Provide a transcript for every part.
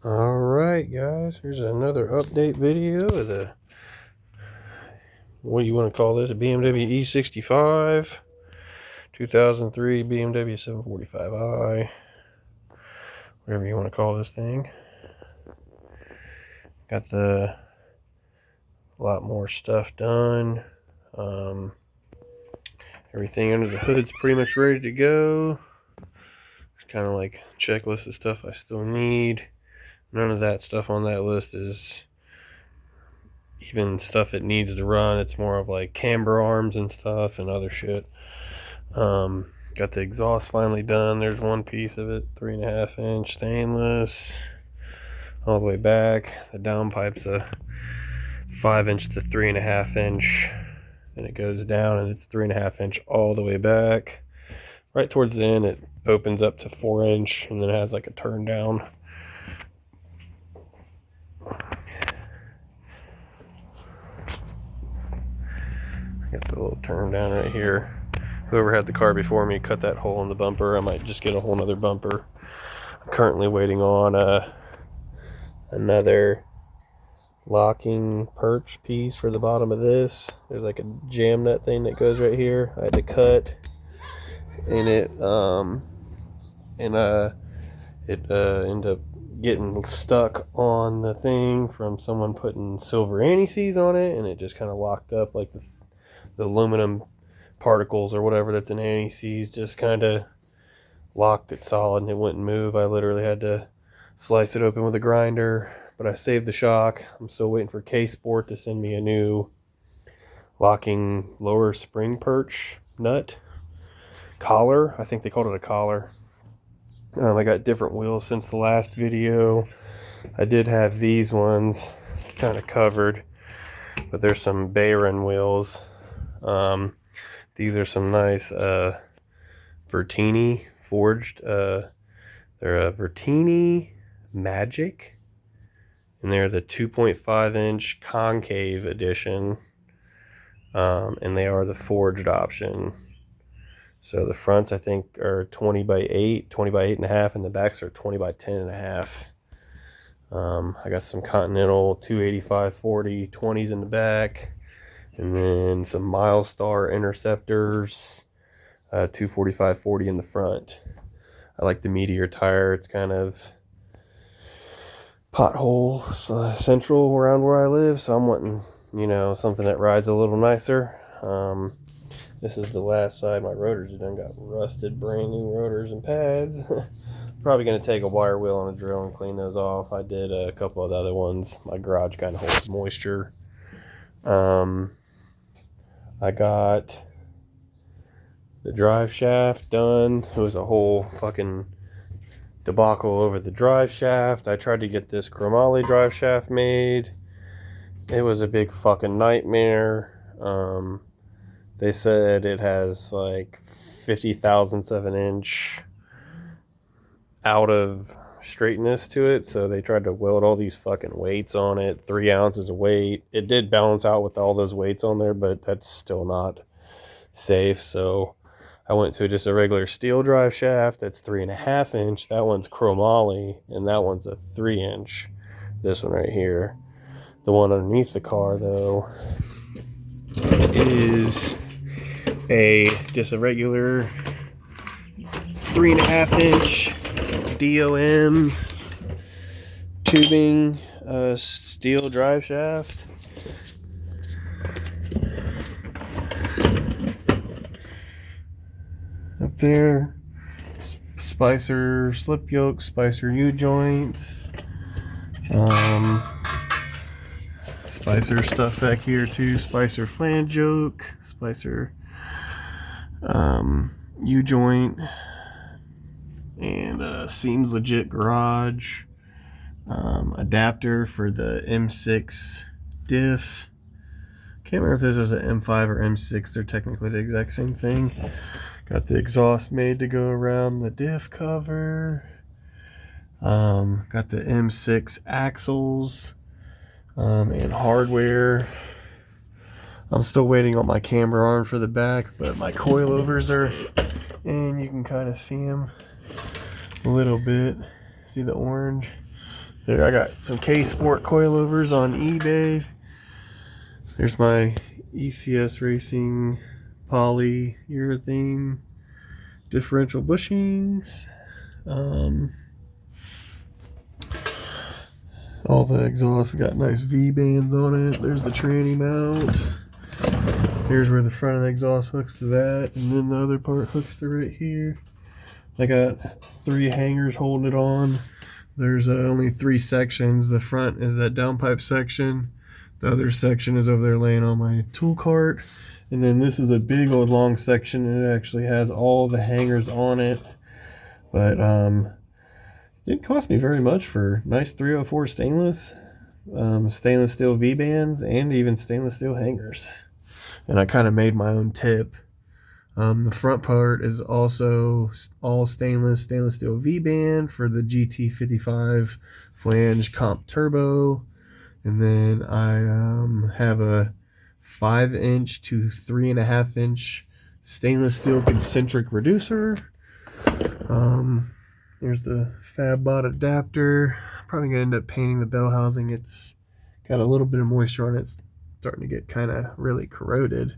Alright guys, here's another update video of the, what do you want to call this, a BMW e65 2003 BMW 745i, whatever you want to call this thing. Got a lot more stuff done. Everything under the hood's pretty much ready to go. It's kind of like a checklist of stuff I still need. None of that stuff on that list is even stuff it needs to run. It's more of like camber arms and stuff and other shit. Got the exhaust finally done. There's one piece of it, 3.5 inch stainless all the way back. The downpipe's a 5 inch to 3.5 inch, and it goes down and it's 3.5 inch all the way back. Right towards the end it opens up to 4 inch and then it has like a turn down. Got the little turn down right here. Whoever had the car before me cut that hole in the bumper. I might just get a whole nother bumper. I'm currently waiting on another locking perch piece for the bottom of this. There's like a jam nut thing that goes right here. I had to cut, and it ended up getting stuck on the thing from someone putting silver anti-seize on it, and it just kind of locked up, like the aluminum particles or whatever that's in anti-seize just kind of locked it solid and it wouldn't move. I literally had to slice it open with a grinder, but I saved the shock. I'm still waiting for K-Sport to send me a new locking lower spring perch nut collar. I think they called it a collar. I got different wheels since the last video. I did have these ones kind of covered, but there's some Bayron wheels. These are some nice Vertini forged. They're a Vertini Magic, and they're the 2.5 inch concave edition, and they are the forged option. So the fronts I think are 20 by 8, 20 by 8.5, and the backs are 20 by 10.5. I got some Continental 285/40 20s in the back, and then some Milestar Interceptors 245/40 in the front. I like the Meteor tire. It's kind of pothole central around where I live, so I'm wanting, something that rides a little nicer. This is the last side. My rotors have done got rusted, brand new rotors and pads. Probably going to take a wire wheel and a drill and clean those off. I did a couple of the other ones. My garage kind of holds moisture. I got the drive shaft done. It was a whole fucking debacle over the drive shaft. I tried to get this chromoly drive shaft made. It was a big fucking nightmare. They said it has like 50 thousandths of an inch out of straightness to it, so they tried to weld all these fucking weights on it, 3 ounces of weight. It did balance out with all those weights on there, but that's still not safe. So I went to just a regular steel drive shaft that's 3.5 inch. That one's chromoly, and that one's a 3 inch. This one right here. The one underneath the car though is just a regular 3.5 inch DOM tubing steel drive shaft. Up there, Spicer slip yoke, Spicer U-joints, Spicer stuff back here too, Spicer flange yoke, Spicer U-joint, and Seems Legit garage, adapter for the M6 diff. Can't remember if this is an M5 or M6. They're technically the exact same thing. Got the exhaust made to go around the diff cover. Got the M6 axles and hardware. I'm still waiting on my camber arm for the back, but my coilovers are in. You can kind of see them a little bit. See the orange? There, I got some K-Sport coilovers on eBay. There's my ECS Racing polyurethane differential bushings. All the exhausts got nice V-bands on it. There's the tranny mount. Here's where the front of the exhaust hooks to that, and then the other part hooks to right here. I got 3 hangers holding it on. There's only 3 sections. The front is that downpipe section. The other section is over there laying on my tool cart. And then this is a big old long section, and it actually has all the hangers on it. But it didn't cost me very much for nice 304 stainless, stainless steel V-bands, and even stainless steel hangers. And I kind of made my own tip. The front part is also all stainless steel V-band for the GT55 flange comp turbo. And then I have a 5-inch to 3.5-inch stainless steel concentric reducer. There's the FabBot adapter. Probably gonna end up painting the bell housing. It's got a little bit of moisture on it. It's starting to get kind of really corroded.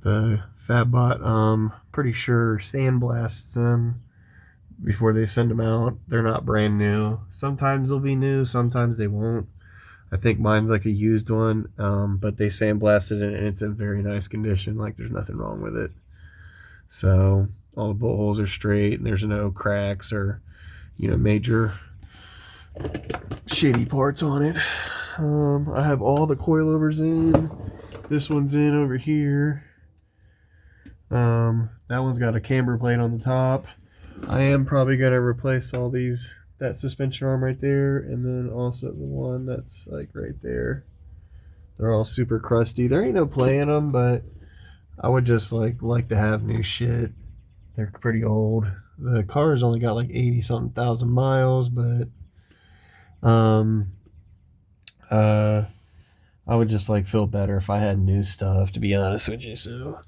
The FabBot, pretty sure sandblasts them before they send them out. They're not brand new. Sometimes they'll be new, sometimes they won't. I think mine's like a used one, but they sandblasted it and it's in very nice condition. Like there's nothing wrong with it. So all the bolt holes are straight and there's no cracks or, major shitty parts on it. I have all the coilovers in. This one's in over here. That one's got a camber plate on the top. I am probably going to replace all these, that suspension arm right there, and then also the one that's like right there. They're all super crusty. There ain't no play in them, but I would just like to have new shit. They're pretty old. The car's only got like 80 something thousand miles, but I would just like feel better if I had new stuff, to be honest with you. So,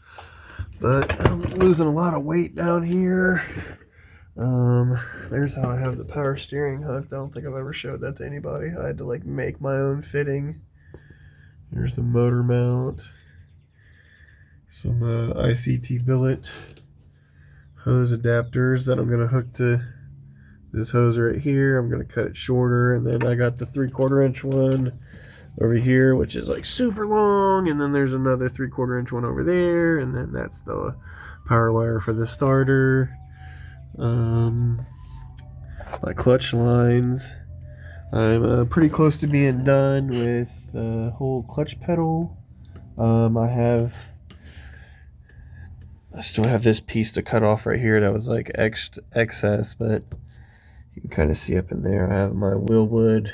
but I'm losing a lot of weight down here. There's how I have the power steering hooked. I don't think I've ever showed that to anybody. I had to like make my own fitting. There's the motor mount. Some ICT billet hose adapters that I'm going to hook to this hose right here. I'm going to cut it shorter, and then I got the 3/4 inch one over here, which is like super long, and then there's another 3/4 inch one over there, and then that's the power wire for the starter. My clutch lines. I'm pretty close to being done with the whole clutch pedal. I still have this piece to cut off right here that was like excess, but you can kind of see up in there. I have my Willwood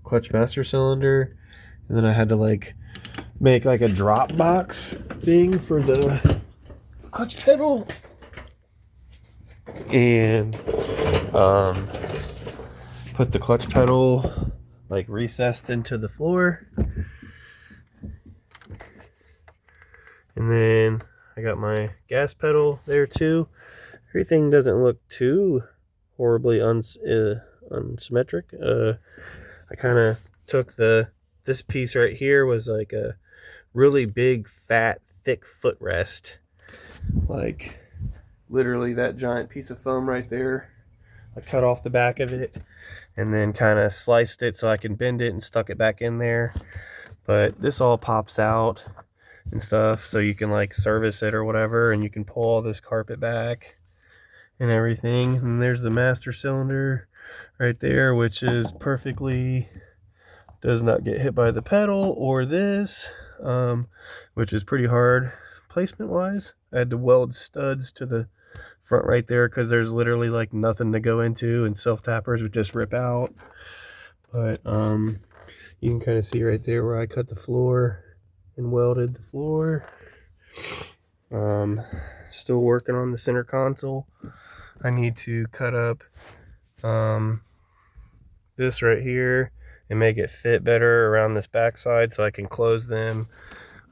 clutch master cylinder, and then I had to like make like a drop box thing for the clutch pedal, and put the clutch pedal like recessed into the floor, and then I got my gas pedal there too. Everything doesn't look too horribly unsymmetric. I kind of took this piece right here was like a really big, fat, thick footrest. Like literally that giant piece of foam right there. I cut off the back of it and then kind of sliced it so I can bend it and stuck it back in there. But this all pops out and stuff, so you can like service it or whatever, and you can pull all this carpet back and everything. And there's the master cylinder right there, which is perfectly, does not get hit by the pedal or this, which is pretty hard placement wise. I had to weld studs to the front right there because there's literally like nothing to go into, and self tappers would just rip out. But you can kind of see right there where I cut the floor and welded the floor. Still working on the center console. I need to cut up this right here and make it fit better around this backside so I can close them.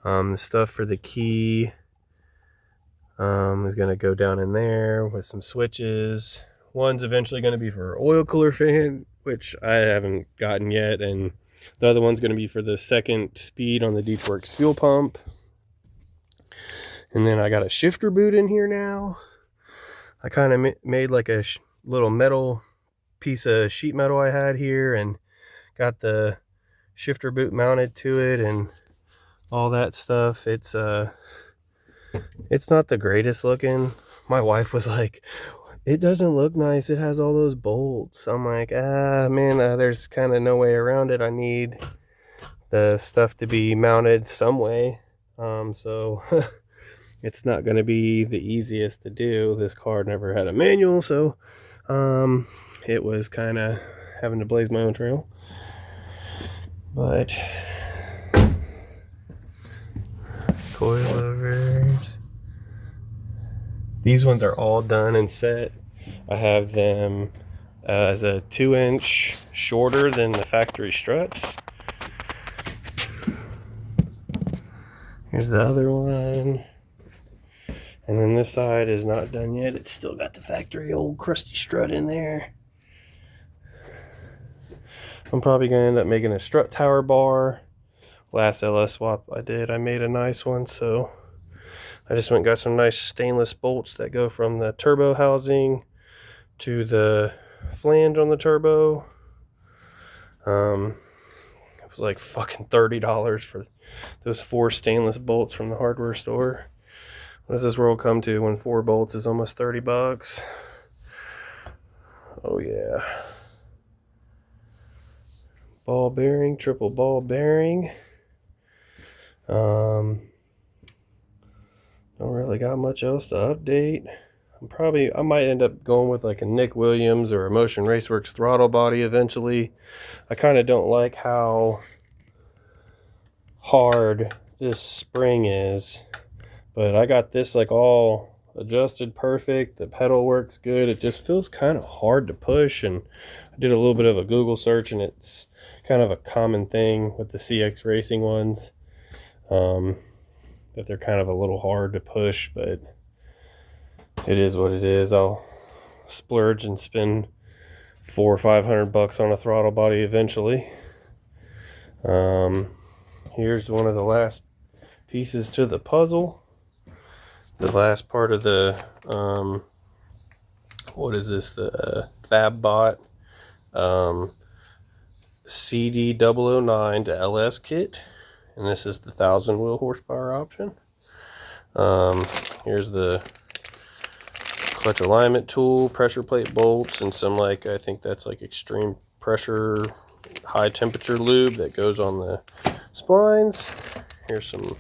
The stuff for the key is going to go down in there with some switches. One's eventually going to be for oil cooler which I haven't gotten yet, and the other one's going to be for the second speed on the DeepWorks fuel pump. And then I got a shifter boot in here now. I kind of made like a little metal piece of sheet metal I had here and got the shifter boot mounted to it and all that stuff. It's not the greatest looking. My wife was like, it doesn't look nice, it has all those bolts. I'm like, man, there's kind of no way around it. I need the stuff to be mounted some way. So it's not going to be the easiest to do. This car never had a manual, so it was kind of having to blaze my own trail. But coilovers, these ones are all done and set. I have them as a 2-inch shorter than the factory struts. Here's the other one. And then this side is not done yet. It's still got the factory old crusty strut in there. I'm probably going to end up making a strut tower bar. Last LS swap I made a nice one. So I just went and got some nice stainless bolts that go from the turbo housing to the flange on the turbo. It was like fucking $30 for those 4 stainless bolts from the hardware store. What does this world come to when 4 bolts is almost 30 bucks? Oh yeah. Ball bearing, triple ball bearing. Don't really got much else to update. I might end up going with like a Nick Williams or a Motion Raceworks throttle body eventually. I kind of don't like how hard this spring is. But I got this like all adjusted perfect. The pedal works good. It just feels kind of hard to push. And I did a little bit of a Google search, and it's kind of a common thing with the CX Racing ones. That they're kind of a little hard to push, but it is what it is. I'll splurge and spend $400 or $500 on a throttle body eventually. Here's one of the last pieces to the puzzle. The last part of the what is this, the FabBot CD009 to LS kit, and this is the 1,000 wheel horsepower option. Here's the clutch alignment tool, pressure plate bolts, and some like, I think that's like extreme pressure high temperature lube that goes on the splines. Here's some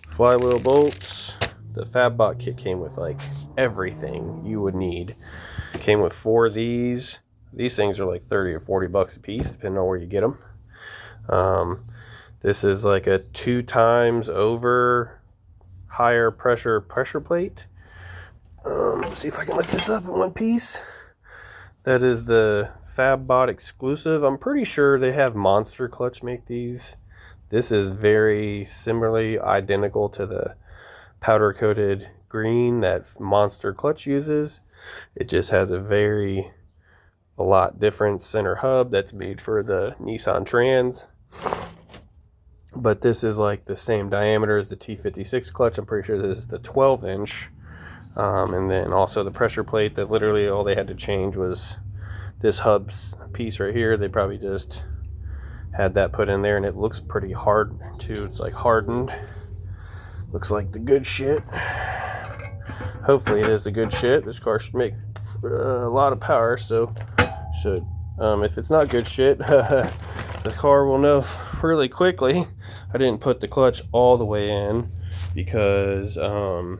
flywheel bolts. The FabBot kit came with like everything you would need. Came with 4 of these. These things are like 30 or 40 bucks a piece, depending on where you get them. This is like a 2 times over higher pressure plate. See if I can lift this up in one piece. That is the FabBot exclusive. I'm pretty sure they have Monster Clutch make these. This is very similarly identical to the powder coated green that Monster Clutch uses. It just has a lot different center hub that's made for the Nissan Trans. But this is like the same diameter as the T56 clutch. I'm pretty sure this is the 12-inch. And then also the pressure plate, that literally all they had to change was this hub's piece right here. They probably just had that put in there, and it looks pretty hard too. It's like hardened. Looks like the good shit. Hopefully it is the good shit. This car should make a lot of power, so should. If it's not good shit, the car will know really quickly. I didn't put the clutch all the way in because I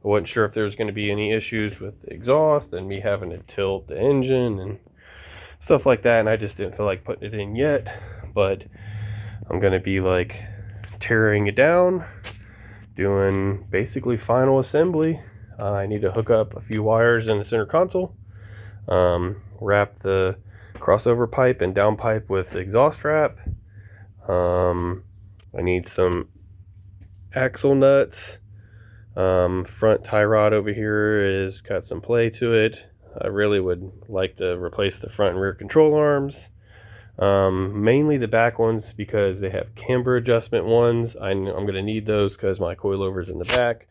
wasn't sure if there was going to be any issues with the exhaust and me having to tilt the engine and stuff like that, and I just didn't feel like putting it in yet. But I'm going to be like tearing it down, doing basically final assembly. I need to hook up a few wires in the center console, wrap the crossover pipe and downpipe with exhaust wrap. I need some axle nuts. Front tie rod over here is got some play to it. I really would like to replace the front and rear control arms. Mainly the back ones because they have camber adjustment ones. I'm going to need those because my coilovers in the back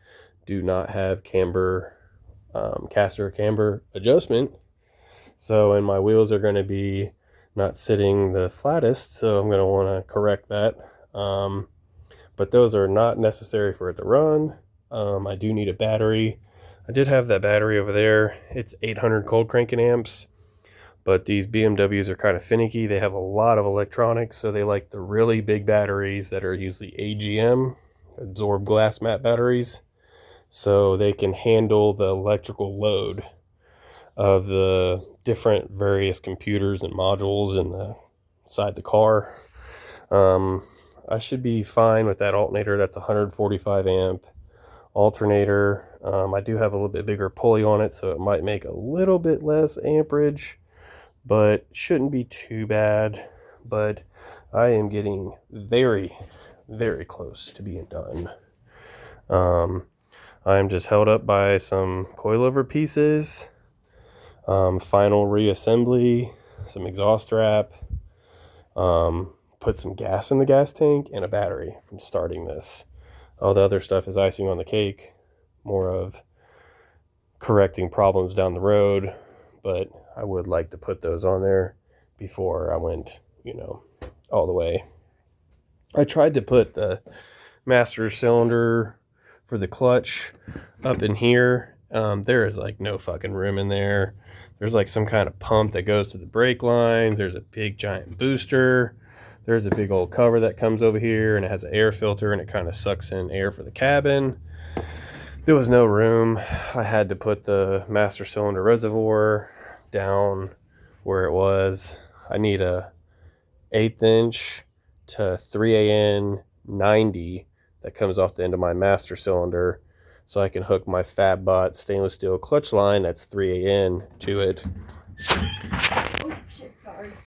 do not have camber, caster camber adjustment. So, and my wheels are going to be not sitting the flattest, so I'm going to want to correct that. But those are not necessary for it to run. I do need a battery. I did have that battery over there. It's 800 cold cranking amps, but these BMWs are kind of finicky. They have a lot of electronics, so they like the really big batteries that are usually AGM, absorb glass mat batteries, so they can handle the electrical load of the different various computers and modules inside the car. I should be fine with that alternator. That's 145 amp alternator. I do have a little bit bigger pulley on it, so it might make a little bit less amperage, but shouldn't be too bad. But I am getting very, very close to being done. I am just held up by some coilover pieces, final reassembly, some exhaust wrap, put some gas in the gas tank, and a battery from starting this. All the other stuff is icing on the cake, more of correcting problems down the road, but I would like to put those on there before I went, all the way. I tried to put the master cylinder for the clutch up in here. There is like no fucking room in there. There's like some kind of pump that goes to the brake lines. There's a big giant booster. There's a big old cover that comes over here, and it has an air filter, and it kind of sucks in air for the cabin. There was no room. I had to put the master cylinder reservoir down where it was. I need a 1/8 inch to 3AN 90 that comes off the end of my master cylinder, so I can hook my FabBot stainless steel clutch line that's 3AN to it. Oh shit, sorry.